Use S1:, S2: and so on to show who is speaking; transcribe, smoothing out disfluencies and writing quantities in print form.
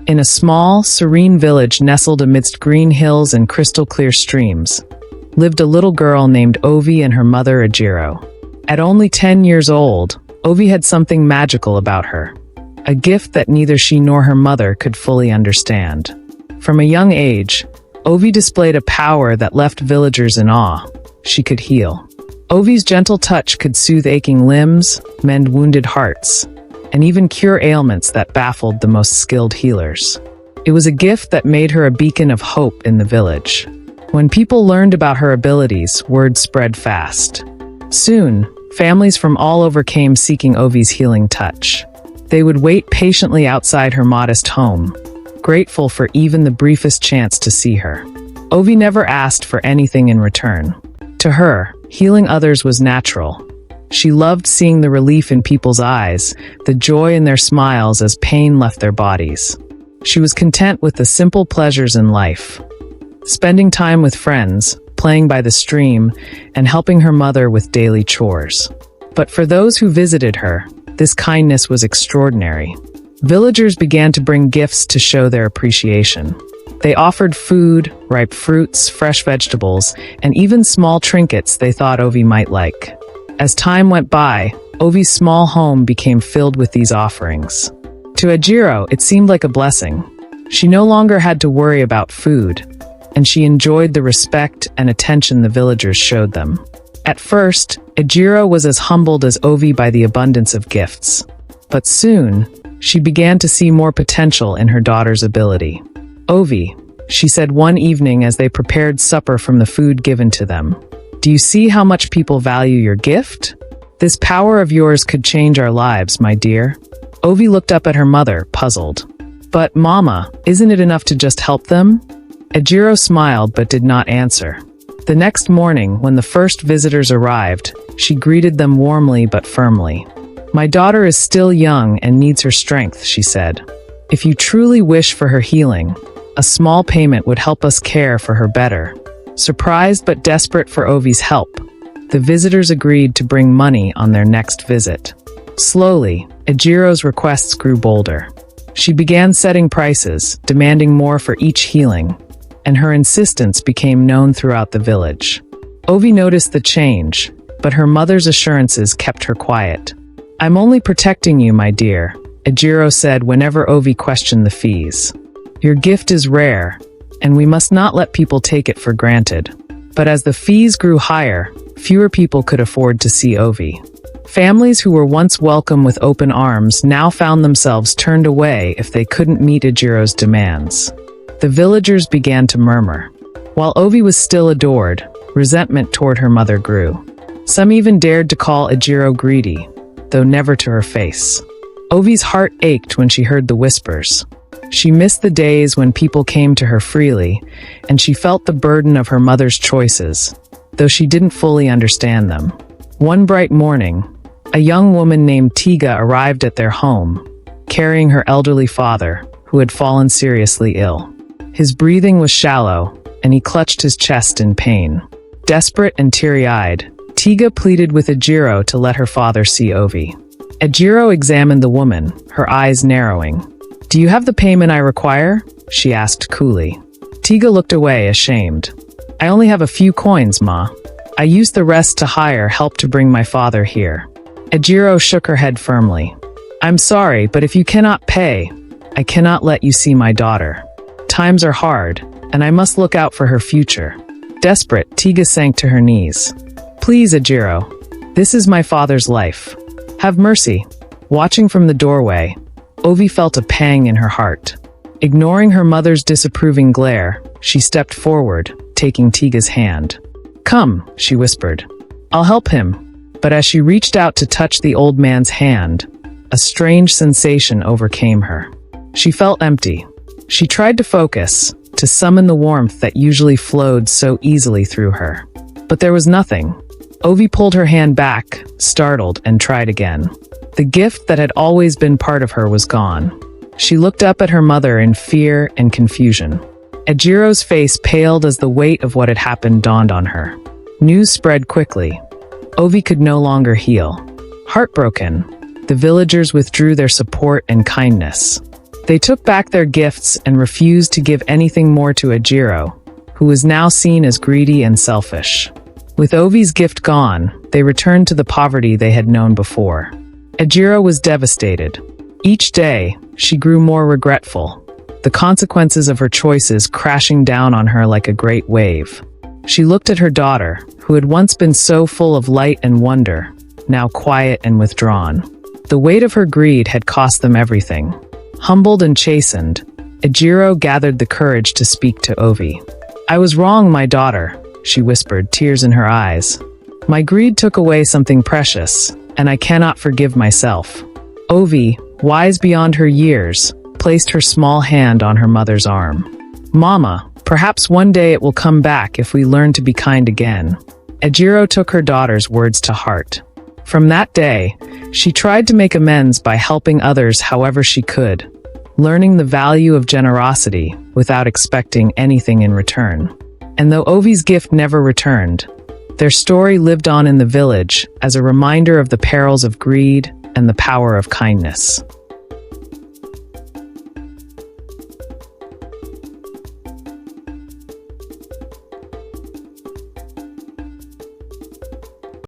S1: In a small, serene village nestled amidst green hills and crystal-clear streams, lived a little girl named Ovie and her mother Ejiro. At only 10 years old, Ovie had something magical about her, a gift that neither she nor her mother could fully understand. From a young age, Ovie displayed a power that left villagers in awe. She could heal. Ovie's gentle touch could soothe aching limbs, mend wounded hearts, and even cure ailments that baffled the most skilled healers. It was a gift that made her a beacon of hope in the village. When people learned about her abilities, word spread fast. Soon, families from all over came seeking Ovie's healing touch. They would wait patiently outside her modest home, grateful for even the briefest chance to see her. Ovie never asked for anything in return. To her, healing others was natural. She loved seeing the relief in people's eyes, the joy in their smiles as pain left their bodies. She was content with the simple pleasures in life, spending time with friends, playing by the stream, and helping her mother with daily chores. But for those who visited her, this kindness was extraordinary. Villagers began to bring gifts to show their appreciation. They offered food, ripe fruits, fresh vegetables, and even small trinkets they thought Ovie might like. As time went by, Ovie's small home became filled with these offerings. To Ejiro, it seemed like a blessing. She no longer had to worry about food, and she enjoyed the respect and attention the villagers showed them. At first, Ejiro was as humbled as Ovie by the abundance of gifts. But soon, she began to see more potential in her daughter's ability. "Ovie," she said one evening as they prepared supper from the food given to them, "do you see how much people value your gift? This power of yours could change our lives, my dear." Ovie looked up at her mother, puzzled. "But, Mama, isn't it enough to just help them?" Ejiro smiled but did not answer. The next morning, when the first visitors arrived, she greeted them warmly but firmly. "My daughter is still young and needs her strength," she said. "If you truly wish for her healing, a small payment would help us care for her better." Surprised but desperate for Ovie's help, the visitors agreed to bring money on their next visit. Slowly, Ejiro's requests grew bolder. She began setting prices, demanding more for each healing, and her insistence became known throughout the village. Ovie noticed the change, but her mother's assurances kept her quiet. "I'm only protecting you, my dear," Ejiro said whenever Ovie questioned the fees. "Your gift is rare, and we must not let people take it for granted." But as the fees grew higher, fewer people could afford to see Ovie. Families who were once welcome with open arms now found themselves turned away if they couldn't meet Ejiro's demands. The villagers began to murmur. While Ovie was still adored, resentment toward her mother grew. Some even dared to call Ejiro greedy, though never to her face. Ovie's heart ached when she heard the whispers. She missed the days when people came to her freely, and she felt the burden of her mother's choices, though she didn't fully understand them. One bright morning, a young woman named Tiga arrived at their home, carrying her elderly father, who had fallen seriously ill. His breathing was shallow, and he clutched his chest in pain. Desperate and teary-eyed, Tiga pleaded with Ejiro to let her father see Ovie. Ejiro examined the woman, her eyes narrowing. "Do you have the payment I require?" she asked coolly. Tiga looked away, ashamed. "I only have a few coins, Ma. I used the rest to hire help to bring my father here." Ejiro shook her head firmly. "I'm sorry, but if you cannot pay, I cannot let you see my daughter. Times are hard, and I must look out for her future." Desperate, Tiga sank to her knees. "Please, Ejiro, this is my father's life. Have mercy." Watching from the doorway, Ovie felt a pang in her heart. Ignoring her mother's disapproving glare, she stepped forward, taking Tiga's hand. "Come," she whispered. "I'll help him." But as she reached out to touch the old man's hand, a strange sensation overcame her. She felt empty. She tried to focus, to summon the warmth that usually flowed so easily through her. But there was nothing. Ovie pulled her hand back, startled, and tried again. The gift that had always been part of her was gone. She looked up at her mother in fear and confusion. Ejiro's face paled as the weight of what had happened dawned on her. News spread quickly. Ovie could no longer heal. Heartbroken, the villagers withdrew their support and kindness. They took back their gifts and refused to give anything more to Ejiro, who was now seen as greedy and selfish. With Ovie's gift gone, they returned to the poverty they had known before. Ejiro was devastated. Each day, she grew more regretful, the consequences of her choices crashing down on her like a great wave. She looked at her daughter, who had once been so full of light and wonder, now quiet and withdrawn. The weight of her greed had cost them everything. Humbled and chastened, Ejiro gathered the courage to speak to Ovie. "I was wrong, my daughter," she whispered, tears in her eyes. "My greed took away something precious, and I cannot forgive myself." Ovie, wise beyond her years, placed her small hand on her mother's arm. "Mama, perhaps one day it will come back if we learn to be kind again." Ejiro took her daughter's words to heart. From that day, she tried to make amends by helping others however she could, learning the value of generosity without expecting anything in return. And though Ovie's gift never returned, their story lived on in the village as a reminder of the perils of greed and the power of kindness.